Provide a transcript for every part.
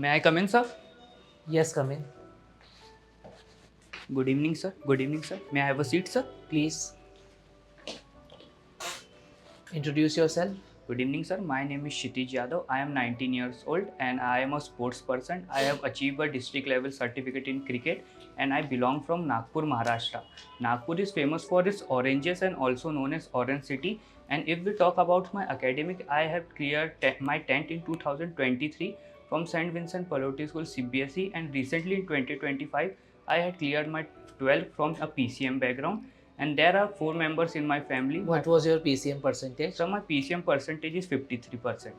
May I come in, sir? Yes, come in. Good evening, sir. Good evening, sir. May I have a seat, sir? Please introduce yourself. Good evening, sir. My name is Kshitij Yadav. I am 19 years old and I am a sports person. I have achieved a district level certificate in cricket and I belong from Nagpur, Maharashtra. Nagpur is famous for its oranges and also known as Orange City. And if we talk about my academic, I have cleared my 10th in 2023 from St. Vincent Pallotti School CBSE, and recently in 2025 I had cleared my 12th from a PCM background, and there are four members in my family. What was your PCM percentage? So my PCM percentage is 53%.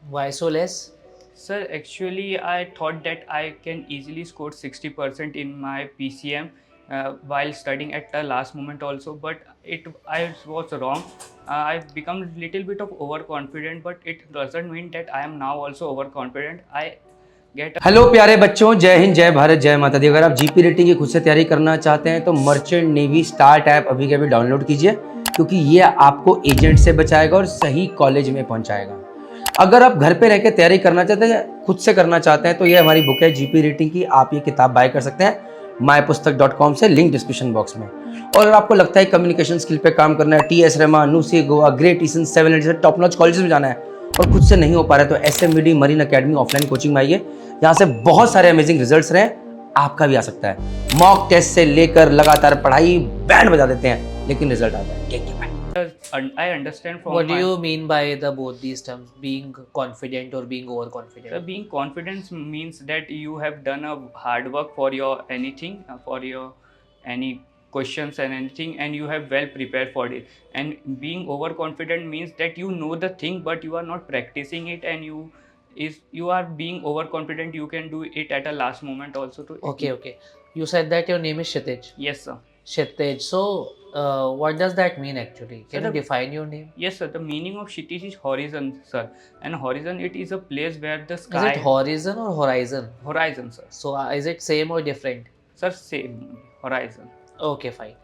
Why so less? Sir, actually I thought that I can easily score 60% in my PCM while studying at the last moment also, but I was wrong. I've become a little bit of overconfident, but it doesn't mean that I am now also overconfident. I get hello प्यारे बच्चों, जय हिंद, जय भारत, जय माता दी। अगर आप GP rating की खुद से तैयारी करना चाहते हैं तो मर्चेंट नेवी स्टार्ट ऐप अभी के अभी डाउनलोड कीजिए, क्योंकि ये आपको एजेंट से बचाएगा और सही कॉलेज में पहुंचाएगा। अगर आप घर पे रह के तैयारी करना चाहते हैं, खुद से करना चाहते हैं, तो ये हमारी बुक है जीपी रेटिंग की। आप ये किताब बाय कर सकते हैं mypustak.com से, लिंक डिस्क्रिप्शन बॉक्स में। और अगर आपको लगता है कम्युनिकेशन स्किल पे काम करना है, TS Rahman, NUSI Goa, Great Eastern, 7 जैसे टॉप नॉच कॉलेजेस में जाना है और खुद से नहीं हो पा रहा है, तो SMVD marine academy offline coaching में आइए। यहाँ से बहुत सारे अमेजिंग रिजल्ट्स रहे, आपका भी आ सकता है। मॉक टेस्ट से लेकर लगातार पढ़ाई बैंड बजा देते हैं, लेकिन रिजल्ट आता है। Take care. I understand from What do you mean by the both these terms, being confident or being overconfident? Being confident means that you have done a hard work for your anything, for your any questions and anything, and you have well prepared for it. And being overconfident means that you know the thing but you are not practicing it, and you are being overconfident. You can do it at a last moment also to. Okay. You said that your name is Kshitij. Yes, sir. Kshitij. So, what does that mean actually? Can Sir, you define your name? Yes, sir. The meaning of Kshitij is horizon, sir. And horizon, it is a place where the Is sky. it horizon or horizon? Horizon, sir. So, is it same or different? Sir, same horizon. Okay, fine.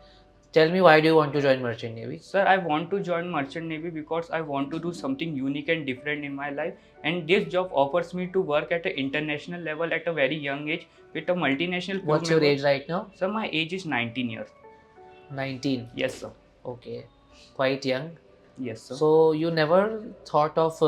Tell me, why do you want to join Merchant Navy? Sir, I want to join Merchant Navy because I want to do something unique and different in my life, and this job offers me to work at an international level at a very young age with a multinational crew What's your member. age right now? Sir, my age is 19 years. 19. Yes, sir. Okay, quite young. Yes, sir. So you never thought of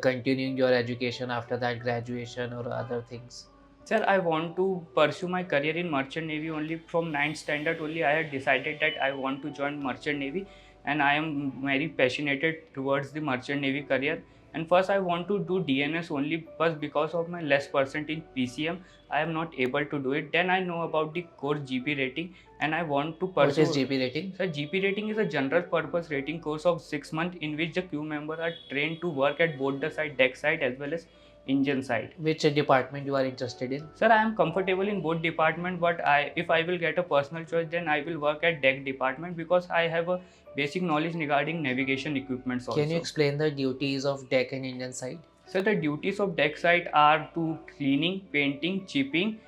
continuing your education after that, graduation or other things? Sir, I want to pursue my career in Merchant Navy only from 9th standard only. I had decided that I want to join Merchant Navy, and I am very passionate towards the Merchant Navy career. And first I want to do DNS only, but because of my less percent in PCM, I am not able to do it. Then I know about the course GP rating, and I want to pursue. What is GP rating? Sir, GP rating is a general purpose rating course of 6 months in which the crew members are trained to work at both the side, deck side as well as engine side. Which department you are interested in? Sir, I am comfortable in both department, but if I will get a personal choice, then I will work at deck department because I have a basic knowledge regarding navigation equipments also. Can you explain the duties of deck and engine side? So the duties of deck side are to cleaning, painting, chipping,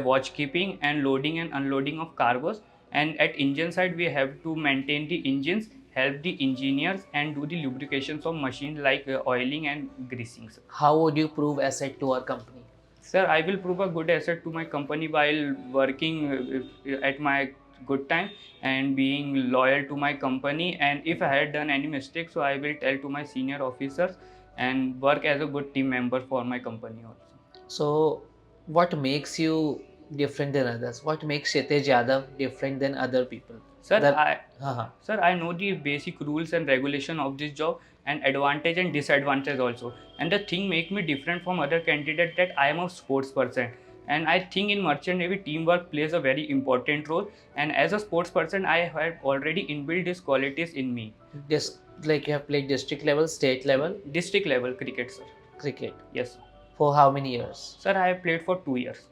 watch keeping, and loading and unloading of cargoes. And at engine side, we have to maintain the engines, help the engineers, and do the lubrications of machines like oiling and greasing. Sir. How would you prove asset to our company? Sir, I will prove a good asset to my company while working at my good time and being loyal to my company. And if I had done any mistake, so I will tell to my senior officers and work as a good team member for my company also. So, what makes you different than others? What makes Kshitij Yadav different than other people? Sir, Uh-huh. Sir, I know the basic rules and regulation of this job and advantage and disadvantage also. And the thing make me different from other candidates that I am a sports person. And I think in Merchant Navy, teamwork plays a very important role. And as a sports person, I have already inbuilt these qualities in me. Just like you have played district level, state level, District level cricket, sir. cricket. Yes, sir. For how many years? Sir, I have played for 2 years.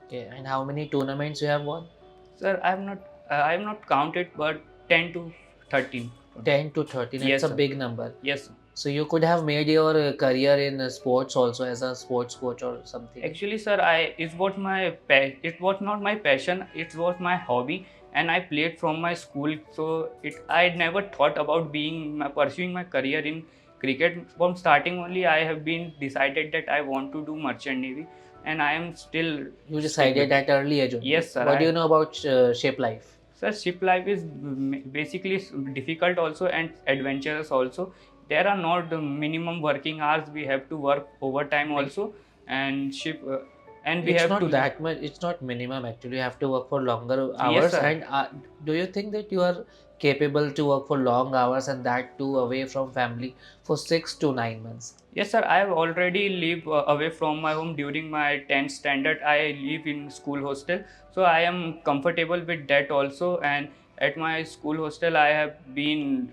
Okay, and how many tournaments you have won? Sir, I have not counted, but 10 to 13. 10 to 13. Yes, It's a sir. big number. Yes, sir. So you could have made your career in sports also as a sports coach or something. Actually, sir, it was it was not my passion. It was my hobby, and I played from my school. So I never thought about pursuing my career in cricket. From starting only, I have been decided that I want to do merchant navy, and I am still. You decided at early age only. Yes, sir. What do you know about ship life? Sir, ship life is basically difficult also and adventurous also. There are not the minimum working hours. We have to work overtime also, and and we It's have not to. that much. It's not minimum actually. You have to work for longer Yes, hours. sir. And do you think that you are capable to work for long hours and that too away from family for 6 to 9 months? Yes, sir. I have already lived away from my home during my 10th standard. I live in school hostel, so I am comfortable with that also. And at my school hostel, I have been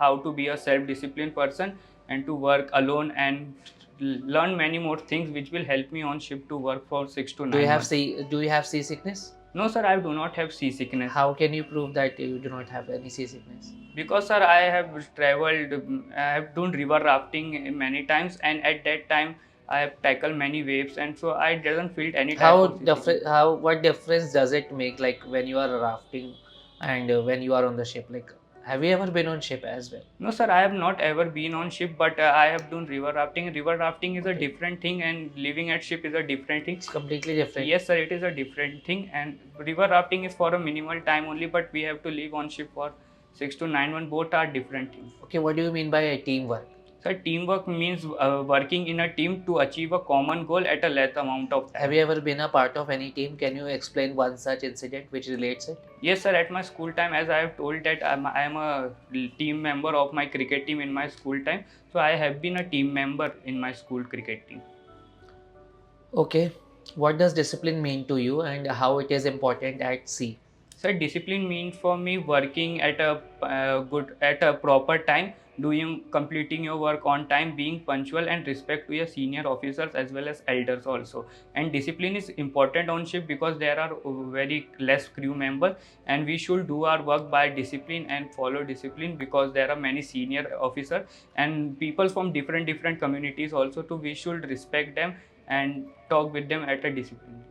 how to be a self-disciplined person and to work alone and learn many more things which will help me on ship to work for 6 to 9 Do you have months. do you have seasickness? No, sir. I do not have seasickness. How can you prove that you do not have any seasickness? Because, sir, I have traveled, I have done river rafting many times, and at that time I have tackled many waves, and so I doesn't feel any type How of seasickness. what difference does it make, like when you are rafting and when you are on the ship? Like, have you ever been on ship as well? No, sir, I have not ever been on ship, but I have done river rafting. River rafting is a Okay. different thing, and living at ship is a different thing. It's completely different. Yes, sir, it is a different thing, and river rafting is for a minimal time only, but we have to live on ship for 6 to 9 months. Both are different things. Okay, what do you mean by a teamwork? So teamwork means working in a team to achieve a common goal at a less amount of time. Have you ever been a part of any team? Can you explain one such incident which relates it? Yes, sir. At my school time, as I have told that I am a team member of my cricket team in my school time. So I have been a team member in my school cricket team. Okay, what does discipline mean to you and how it is important at sea? So discipline means for me working at a proper time, completing your work on time, being punctual, and respect to your senior officers as well as elders also. And discipline is important on ship because there are very less crew members, and we should do our work by discipline and follow discipline because there are many senior officers and people from different communities also. Too, we should respect them and talk with them at a discipline.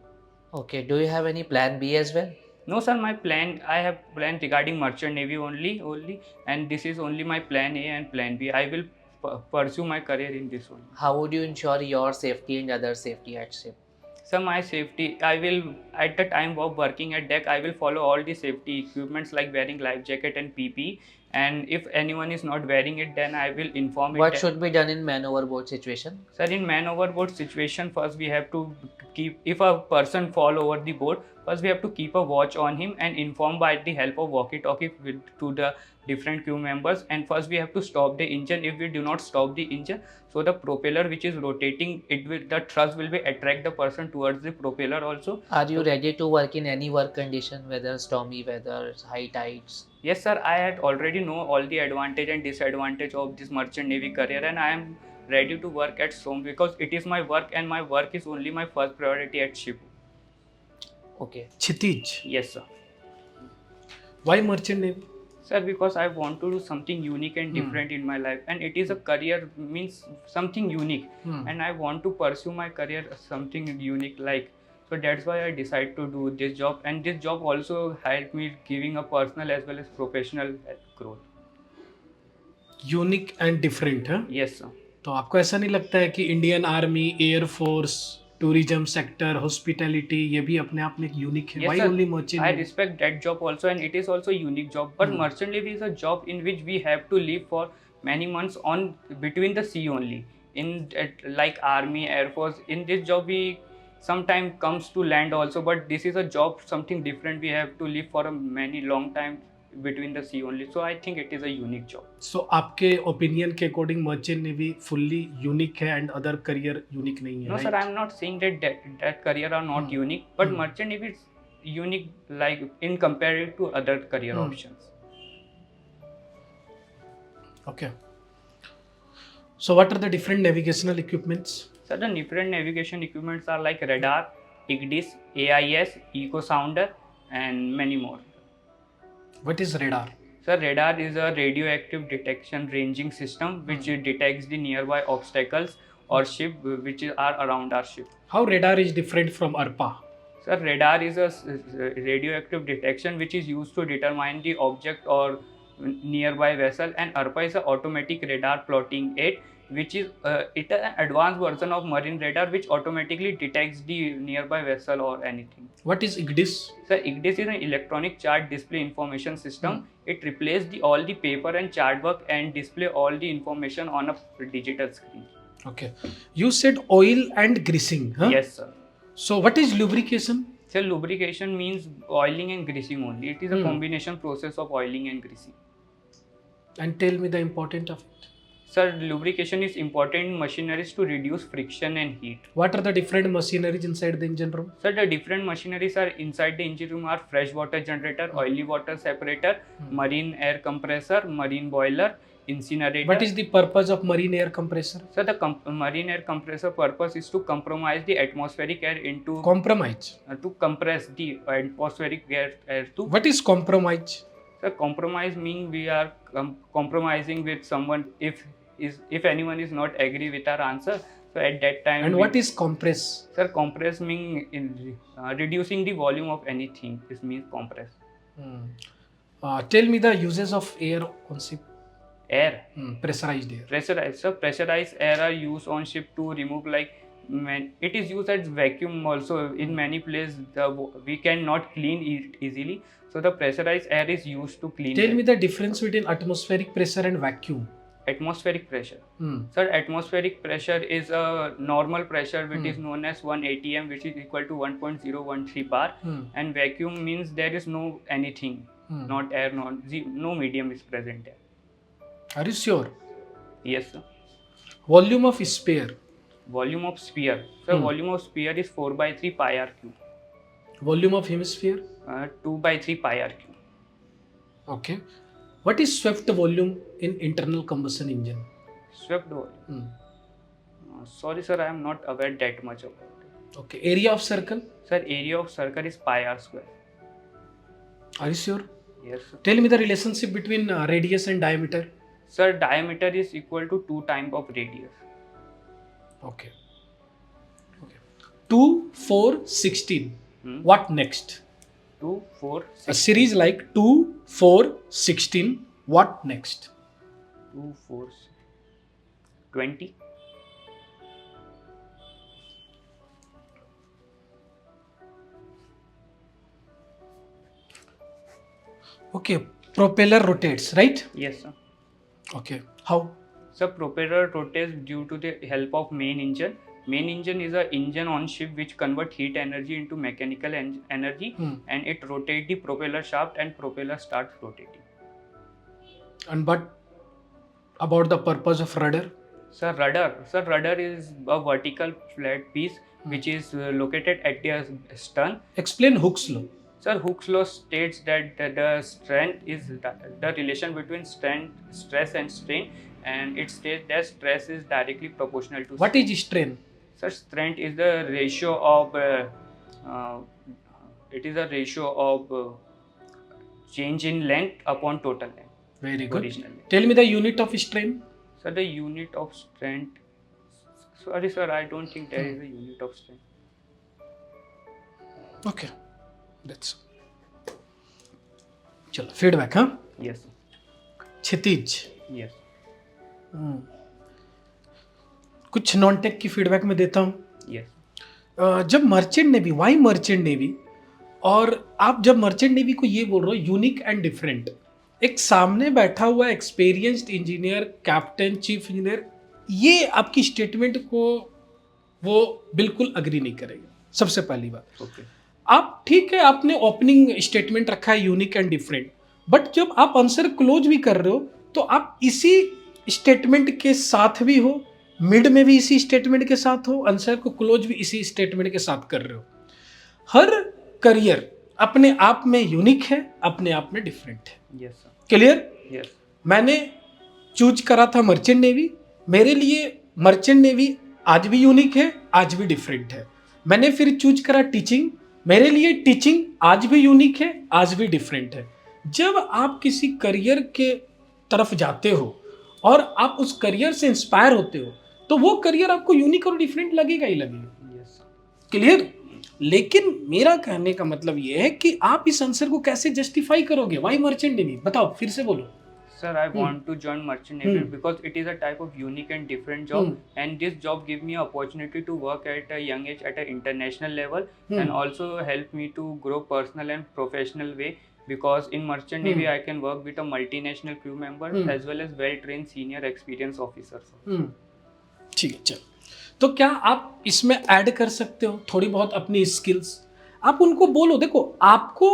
Okay, do you have any plan B as well? No, sir. I have plan regarding merchant navy only, and this is only my plan A and plan B. I will pursue my career in this one. How would you ensure your safety and other safety at ship? So my safety, I will at the time of working at deck, I will follow all the safety equipments like wearing life jacket and PP. And if anyone is not wearing it, then I will inform it. What should be done in man overboard situation? Sir, in man overboard situation, first we have to keep, if a person fall over the board, first we have to keep a watch on him and inform by the help of walkie-talkie to the different crew members. And first we have to stop the engine. If we do not stop the engine, so the propeller which is rotating, the thrust will be attract the person towards the propeller also. Are you ready to work in any work condition, whether stormy weather, high tides? Yes, sir. I had already know all the advantage and disadvantage of this merchant navy career, and I am ready to work at SOM because it is my work, and my work is only my first priority at ship. Okay. Kshitij, Yes, sir. why merchant navy? Sir, because I want to do something unique and different in my life, and it is a career means something unique, and I want to pursue my career something unique like. So that's why I decided to do this job, and this job also helped me giving a personal as well as professional growth. Unique and different है Yes, sir. तो आपको ऐसा नहीं लगता है कि Indian army, air force, tourism sector, hospitality ये भी अपने आप में एक यूनिक है? Yes, why sir. Only merchant I navy? respect that job also, and it is also a unique job. But merchant navy is a job in which we have to live for many months on between the sea only. Like army, air force, in this job we sometimes comes to land also. But this is a job something different. We have to live for a many long time between the sea only. So I think it is a unique job. सो आपके opinion के according merchant navy fully unique है and other career unique नहीं है? No, sir, I'm not saying that career are not unique, but merchant navy is unique like in compared to other career options. Okay. So what are the different navigational equipments? Certain different navigation equipments are like radar, IGDIS, AIS, echo sounder, and many more. What is radar? So radar is a radioactive detection ranging system which detects the nearby obstacles or ship which are around our ship. How radar is different from ARPA? So radar is a radioactive detection which is used to determine the object or nearby vessel, and ARPA is an automatic radar plotting aid, which is it is an advanced version of marine radar which automatically detects the nearby vessel or anything. What is IGDIS? So IGDIS is an electronic chart display information system. It replaces all the paper and chart work and display all the information on a digital screen. Okay. You said oil and greasing, huh? Yes, sir. So what is lubrication? So lubrication means oiling and greasing only. It is a combination process of oiling and greasing. And tell me the importance of it. Sir, lubrication is important in machineries to reduce friction and heat. What are the different machineries inside the engine room? Sir, the different machineries are inside the engine room are freshwater generator, oily water separator, marine air compressor, marine boiler, incinerator. What is the purpose of marine air compressor? So the marine air compressor purpose is to compromise the atmospheric air into Compromise. to compress the atmospheric air to. What is compromise? So compromise means we are compromising with someone if anyone is not agree with our answer. So at that time. And what is compress? Sir, compress means reducing the volume of anything. This means compress. Tell me the uses of air on ship. Air. Pressurized air. Pressurized. So pressurized air are used on ship to remove it is used as vacuum also in many places. We cannot clean it easily. So the pressurized air is used to clean. Tell me the difference between atmospheric pressure and vacuum. Atmospheric pressure. Sir, atmospheric pressure is a normal pressure which is known as 1 atm, which is equal to 1.013 bar. And vacuum means there is no anything, not air, no medium is present there. Are you sure? Yes, sir. Volume of sphere. Volume of sphere. So volume of sphere is 4/3 pi r cube. Volume of hemisphere. 2/3 pi r cube. Okay. What is swept volume in internal combustion engine? Swept volume. Sorry, sir, I am not aware that much about it. Okay. Area of circle. Sir, area of circle is pi r square. Are you sure? Yes, sir. Tell me the relationship between radius and diameter. Sir, diameter is equal to 2 times of radius. Okay. 2, 4, 16. What next? 2, 4, 6. A series like 2, 4, 16. What next? 2, 4, 20. Okay. Propeller rotates, right? Yes, sir. Okay. How? So propeller rotates due to the help of main engine. Main engine is an engine on ship which convert heat energy into mechanical energy, and it rotates the propeller shaft and propeller starts rotating. And but about the purpose of rudder? Sir, rudder is a vertical flat piece which is located at the stern. Explain Hooke's law. Sir, Hooke's law states that the strength is the relation between stress and strain, and it states that stress is directly proportional to What strain. is strain? Sir, strength is the ratio of change in length upon total length. Very good. Original length. Tell me the unit of strain. Sir, the unit of strength. Sorry, sir, I don't think there is a unit of strength. Okay. That's. चलो feedback, huh? Yes, sir. Kshitij. Yes. कुछ non tech की feedback में देता हूँ. Yes. जब merchant navy, why merchant navy, और आप जब मर्चेंट नेवी को ये बोल रहे हो यूनिक एंड डिफरेंट, एक सामने बैठा हुआ experienced engineer, captain, chief engineer, ये आपकी स्टेटमेंट को वो बिल्कुल अग्री नहीं करेगा. सबसे पहली बात. Okay. आप ठीक है, आपने ओपनिंग स्टेटमेंट रखा है यूनिक एंड डिफरेंट, बट जब आप आंसर क्लोज भी कर रहे हो तो आप इसी स्टेटमेंट के साथ भी हो, मिड में भी इसी स्टेटमेंट के साथ हो, आंसर को क्लोज भी इसी स्टेटमेंट के साथ कर रहे हो. हर करियर अपने आप में यूनिक है, अपने आप में डिफरेंट है. Yes, sir. क्लियर? Yes. मैंने चूज करा था मर्चेंट नेवी. मेरे लिए मर्चेंट नेवी आज भी यूनिक है, आज भी डिफरेंट है. मैंने फिर चूज करा टीचिंग. मेरे लिए टीचिंग आज भी यूनिक है, आज भी डिफरेंट है. जब आप किसी करियर के तरफ जाते हो और आप उस करियर से इंस्पायर होते हो तो वो करियर आपको यूनिक और डिफरेंट लगेगा ही लगेगा. Yes. क्लियर? लेकिन मेरा कहने का मतलब ये है कि आप इस आंसर को कैसे जस्टिफाई करोगे. Why merchant navy? बताओ, फिर से बोलो. Sir, I want to join Merchant Navy because it is a type of unique and different job, and this job give me opportunity to work at a young age at an international level, and also help me to grow personal and professional way. Because in Merchant Navy, I can work with a multinational crew member as well as well-trained senior experienced officers. ठीक है, चलो। तो क्या आप इसमें add कर सकते हो थोड़ी बहुत अपनी स्किल्स? आप उनको बोलो, देखो आपको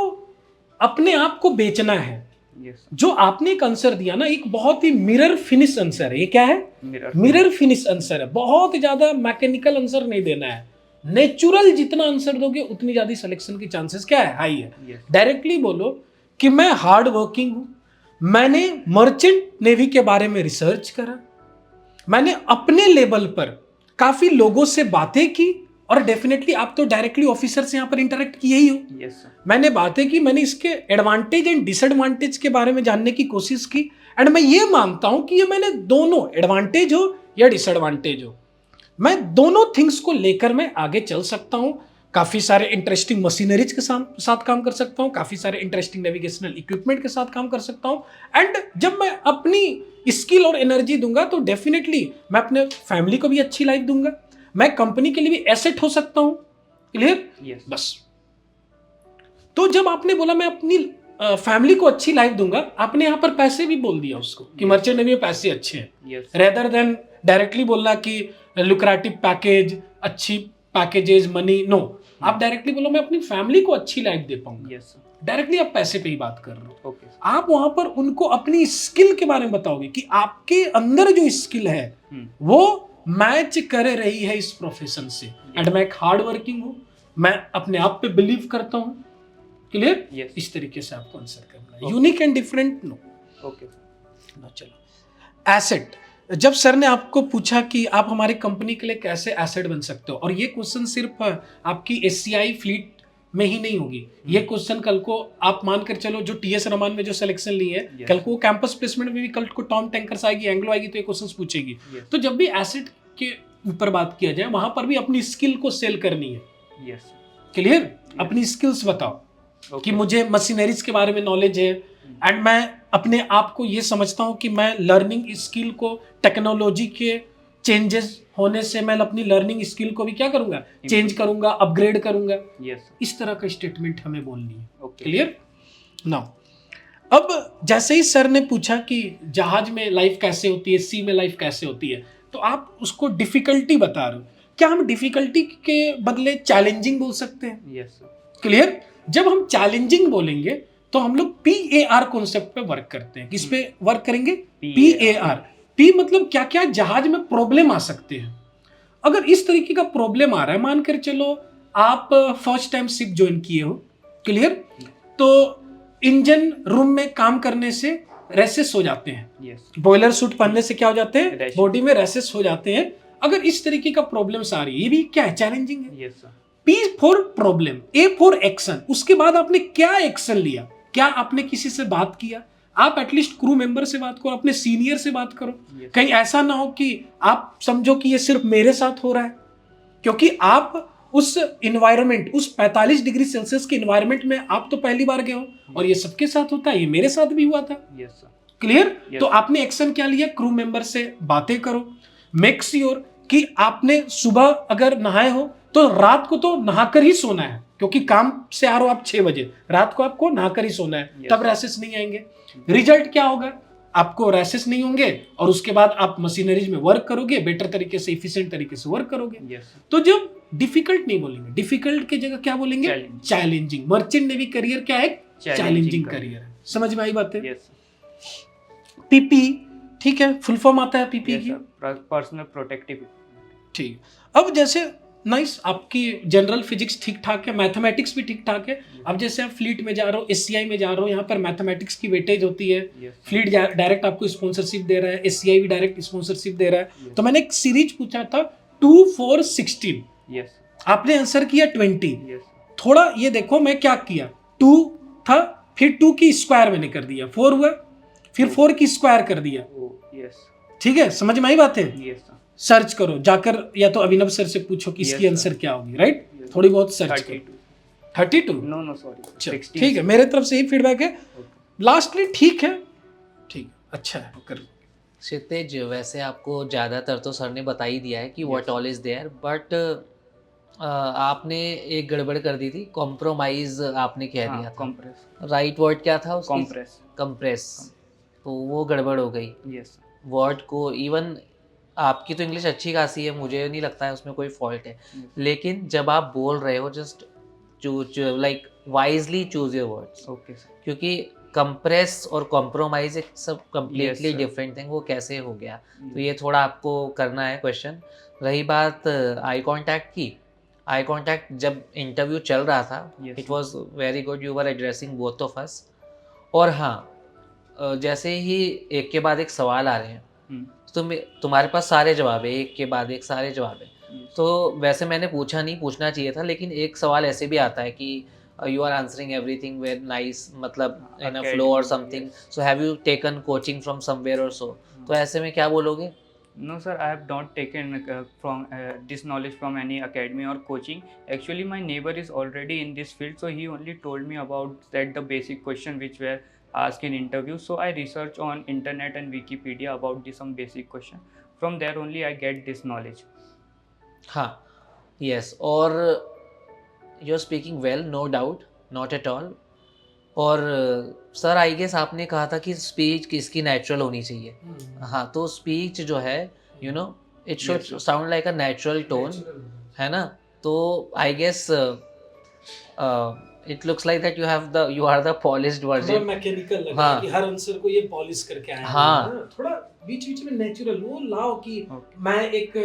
अपने आप को बेचना है। Yes, sir. जो आपने एक आंसर दिया ना, एक बहुत ही मिरर फिनिश आंसर है। ये क्या है? मिरर फिनिश आंसर है। बहुत ज्यादा मैकेनिकल आंसर नहीं देना है। नेचुरल जितना आंसर दोगे उतनी ज्यादा सिलेक्शन की चांसेस क्या है? हाई है। Yes. डायरेक्टली बोलो कि मैं हार्ड वर्किंग हूं, मैंने मर्चेंट नेवी के बारे में रिसर्च करा, मैंने अपने लेवल पर काफी लोगों से बातें की, और डेफिनेटली आप तो डायरेक्टली ऑफिसर से यहाँ पर इंटरेक्ट किए ही हो। Yes, sir. मैंने बातें की, मैंने इसके एडवांटेज एंड डिसएडवांटेज के बारे में जानने की कोशिश की, एंड मैं ये मानता हूं कि ये मैंने दोनों, एडवांटेज हो या डिसएडवांटेज हो, मैं दोनों थिंग्स को लेकर मैं आगे चल सकता हूं। काफी सारे इंटरेस्टिंग मशीनरीज के साथ काम कर सकता हूं, काफी सारे इंटरेस्टिंग नेविगेशनल इक्विपमेंट के साथ काम कर सकता हूं, एंड जब मैं अपनी स्किल और एनर्जी दूंगा तो डेफिनेटली मैं अपने फैमिली को भी अच्छी लाइफ दूंगा, मैं कंपनी के लिए भी एसेट हो सकता हूं। क्लियर? Yes. बस। तो जब आपने बोला मैं अपनी फैमिली को अच्छी लाइफ दूंगा, आपने यहाँ पर पैसे भी बोल दिया उसको कि मर्चेंट नेवी में पैसे अच्छे हैं, Yes. रेदर देन डायरेक्टली बोलना कि लुक्रेटिव पैकेज, अच्छी पैकेजेस, मनी। नो, आप डायरेक्टली बोलो मैं अपनी फैमिली को अच्छी लाइफ दे पाऊंगा। Yes, sir. डायरेक्टली आप पैसे पे ही बात कर रहे हो। Okay, sir. आप वहां पर उनको अपनी स्किल के बारे में बताओगे कि आपके अंदर जो स्किल है वो मैच कर रही है इस प्रोफेशन से, एंड मैं एक हार्ड वर्किंग हूं, मैं अपने आप पे बिलीव करता हूं। क्लियर? Yes. इस तरीके से आपको आंसर करना है। Unique and different, no. Okay, sir. ना, चलो। एसेट, जब सर ने आपको पूछा कि आप हमारी कंपनी के लिए कैसे एसेट बन सकते हो, और ये क्वेश्चन सिर्फ आपकी एससीआई फ्लीट में ही नहीं होगी, ये क्वेश्चन कल को आप मानकर चलो जो टीएस रमान में जो सिलेक्शन ली है, Yes. कल को कैंपस प्लेसमेंट में भी कल को टॉम टैंकर्स आएगी, एंग्लो आएगी, तो ये क्वेश्चंस पूछेगी। Yes. तो जब भी एसेट के ऊपर बात किया जाए, वहां पर भी अपनी स्किल को सेल करनी है। Yes, sir. क्लियर? अपनी स्किल्स बताओ Okay. कि मुझे मशीनरीज के बारे में नॉलेज है, एंड मैं अपने आप को ये समझता हूँ कि मैं लर्निंग स्किल को, टेक्नोलॉजी के चेंजेस होने से मैं अपनी लर्निंग स्किल को भी क्या करूंगा, चेंज करूंगा, अपग्रेड करूंगा। Yes, sir. इस तरह का स्टेटमेंट हमें बोलनी है। Okay. क्लियर? नाउ अब जैसे ही सर ने पूछा कि जहाज में लाइफ कैसे होती है, सी में लाइफ कैसे होती है, तो आप उसको डिफिकल्टी बता रहे हो। क्या हम डिफिकल्टी के बदले चैलेंजिंग बोल सकते हैं? Yes, sir. क्लियर? जब हम चैलेंजिंग बोलेंगे तो हम लोग PAR कॉन्सेप्ट पे वर्क करते हैं। किस पे वर्क करेंगे? PAR। P मतलब क्या क्या जहाज में प्रॉब्लम आ सकते हैं। अगर इस तरीके का प्रॉब्लम आ रहा है, मानकर चलो आप फर्स्ट टाइम शिप ज्वाइन किए हो, क्लियर, तो इंजन रूम में काम करने से रैसेस हो जाते हैं। Yes. बॉयलर सूट पहनने से क्या हो जाते हैं? Rashes. बॉडी में रैसेस हो जाते हैं। अगर इस तरीके का प्रॉब्लम्स आ रही है, ये भी क्या है? चैलेंजिंग है। Yes, sir. P for problem, A for action. उसके बाद आपने क्या एक्शन लिया? क्या आपने किसी से बात किया? आप एटलीस्ट क्रू मेंबर से बात करो, अपने सीनियर से बात करो। Yes. कहीं ऐसा ना हो कि आप समझो कि ये सिर्फ मेरे साथ हो रहा है, क्योंकि आप उस इन्वायरमेंट, उस 45 डिग्री सेल्सियस के इन्वायरमेंट में आप तो पहली बार गए हो, और ये सबके साथ होता है, ये मेरे साथ भी हुआ था। Yes, sir. क्लियर? Yes. तो आपने एक्शन क्या लिया? क्रू मेंबर से बातें करो, मेक श्योर कि आपने सुबह अगर नहाए हो तो रात को तो नहाकर ही सोना है, क्योंकि काम से आ रहे हो आप 6 बजे, रात को आपको नहाकर ही सोना है। Yes. तब रैसेस नहीं आएंगे। रिजल्ट क्या होगा? आपको रैसेस नहीं होंगे, और उसके बाद आप मशीनरीज में वर्क करोगे, बेटर तरीके से, इफिशिएंट तरीके से वर्क करोगे। Yes, sir. तो जब डिफिकल्ट नहीं बोलेंगे, डिफिकल्ट की जगह क्या बोलेंगे? Challenging. Challenging. Merchant navy career क्या है? Challenging challenging career. करियर है। समझ में आई बात है? Yes, sir. पीपी, ठीक है, फुल फॉर्म आता है पीपी Yes, की। sir. Personal protective. ठीक। अब जैसे नाइस, आपकी जनरल फिजिक्स ठीक ठाक है, मैथमेटिक्स भी ठीक ठाक है। अब जैसे आप फ्लीट में जा रहे हो, एससीआई में जा रहे हो, यहाँ पर मैथमेटिक्स की वेटेज होती है। Yes, sir. फ्लीट डायरेक्ट आपको स्पॉन्सरशिप दे रहा है, एससीआई भी डायरेक्ट स्पॉन्सरशिप दे रहा है। Yes. तो मैंने एक सीरीज पूछा था 2 4 16, Yes, आपने आंसर किया 20। yes, थोड़ा ये देखो मैं क्या किया, 2 था, फिर 2 की स्क्वायर मैंने कर दिया, 4 हुआ, फिर 4 की स्क्वायर कर दिया। oh, yes, ठीक है, समझ में आई बात है? yes, sir. सर्च करो जाकर, या तो अभिनव सर से पूछो कि इसकी Yes, आंसर sir. क्या होगी, राइट? Yes. थोड़ी बहुत सर्च करो। 32. 32? No, no, sorry. चलो, 16. ठीक है, मेरे तरफ से ही फीडबैक है। Okay. लास्टली ठीक है, ठीक। अच्छा है कर। क्षितिज, वैसे आपको ज़्यादातर तो सर ने बता ही दिया है कि what all is there, but आपने एक गड़बड़ कर दी थी, कॉम्प्रोमाइज़ आपने कह दिया हाँ, था। कॉम्प्रेस। राइट वर्ड क्या था उसकी? कॉम्प्रेस। कंप्रेस। तो वो गड़बड़ हो गई। यस। वर्ड को इवन, आपकी तो इंग्लिश अच्छी खासी है, मुझे नहीं लगता है उसमें कोई फॉल्ट है, लेकिन जब आप बोल रहे हो just choose, like wisely choose your words, okay sir. क्योंकि कंप्रेस और कॉम्प्रोमाइज एक सब कंप्लीटली sir. डिफरेंट थिंग, वो कैसे हो गया, तो ये थोड़ा आपको करना है क्वेश्चन। रही बात आई कांटेक्ट की, आई कांटेक्ट जब इंटरव्यू चल रहा था, Yes, it sir. Was very good, you were addressing both of us. और हाँ, जैसे ही एक के बाद एक सवाल आ रहे हैं, तुम्हारे पास सारे जवाब है, एक के बाद एक सारे जवाब है, तो वैसे मैंने पूछा नहीं, पूछना चाहिए था, लेकिन एक सवाल ऐसे भी आता है कि you are answering everything very nice, मतलब in a flow or something, so have you taken coaching from somewhere or so, तो ऐसे में क्या बोलोगे? No, sir, I have not taken from this knowledge from any academy or coaching. Actually, my neighbor is already in this field, so he only told me about that the basic question which were asked in interview. So I research on internet and Wikipedia about this some basic question. From there only I get this knowledge. हाँ, yes, और you are speaking well, no doubt, not at all. और sir I guess आपने कहा था कि speech किसकी natural होनी चाहिए। हाँ, तो स्पीच जो है, you know, it should Yes, sir. Sound like a natural tone, है ना? तो I guess it looks like that you are the polished थोड़ा वर्जन। मैकेनिकल लग हाँ. रहा है कि हर आंसर को ये पॉलिश करके आया हाँ. है ना? थोड़ा बीच बीच में नेचुरल वो लाओ कि Okay. मैं एक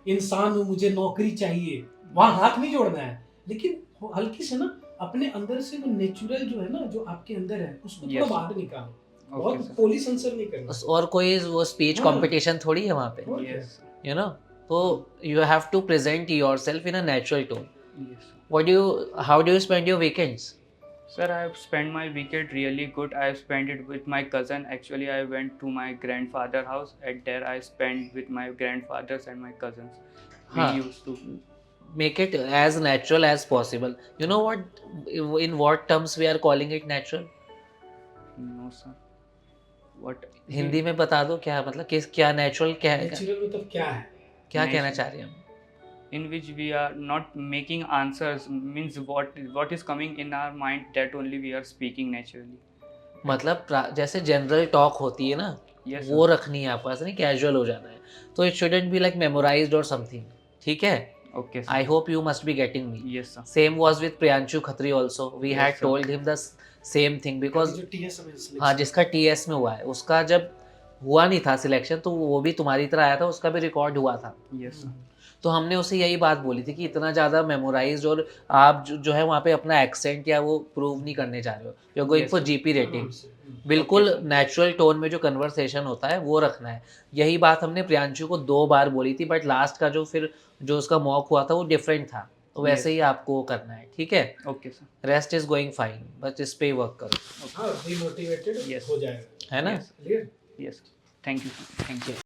इंसान हूँ, मुझे नौकरी चाहिए, वहाँ हाथ नहीं जोड़ना है, लेकिन हल्की से ना अपने अंदर से वो नेचुरल जो है ना, जो आपके अंदर है, उसको थोड़ा Yes, sir. बाहर निकालो। Okay, बहुत sir. पॉलिश आंसर नहीं करना। और कोई वो स्पीच हाँ. कंपटीशन थोड़ी है वहाँ पे, और क्या? Yes, यू नो, तो you have to present yourself in a natural tone. yes. How do you spend your weekends? Sir, I have spent my weekend really good. I have spent it with my cousin. Actually, I went to my grandfather's house. At there, I spent with my grandfathers and my cousins. We Huh. used to. Make it as natural as possible. You know what, in what terms we are calling it natural? No, sir. What? Hindi में बता दो, क्या मतलब, किस, क्या natural, क्या है, natural मतलब क्या है? क्या कहना Natural. चाह रहे हैं हम? In which we are not making answers, means what is coming in our mind, that only we are speaking naturally. मतलब जैसे जनरल टॉक होती है ना, Yes, वो sir. रखनी है आपको, ऐसा नहीं कैजुअल हो जाना है, तो it shouldn't be like memorised or something, ठीक है? Okay, sir. I hope you must be getting me. Yes, sir. Same was with Priyanshu Khatri also, we Yes, had sir. Told him the same thing, because जो TS में selection हाँ, जिसका TS में हुआ है, उसका जब हुआ नहीं था सिलेक्शन, तो वो भी तुम्हारी तरह आया था, उसका भी रिकॉर्ड हुआ था। Yes, sir. तो हमने उसे यही बात बोली थी कि इतना ज़्यादा मेमोराइज्ड, और आप जो है वहाँ पे अपना एक्सेंट या वो प्रूव नहीं करने जा रहे हो, you are going Yes, for sir. GP rating. से। बिल्कुल Okay, sir. नेचुरल टोन में जो कन्वर्सेशन होता है वो रखना है। यही बात हमने प्रियांशु को 2 बार बोली थी, बट लास्ट का जो फिर जो उसका मॉक हुआ था वो डिफरेंट था, तो वैसे Yes. ही आपको करना है, ठीक है? Okay, sir. Rest is going fine, बस इस पे ही वर्क करो, हाँ, डिमोटिवेटेड Yes. हो जाएगा। है ना? Yes. Clear? Yes. Thank you. Thank you.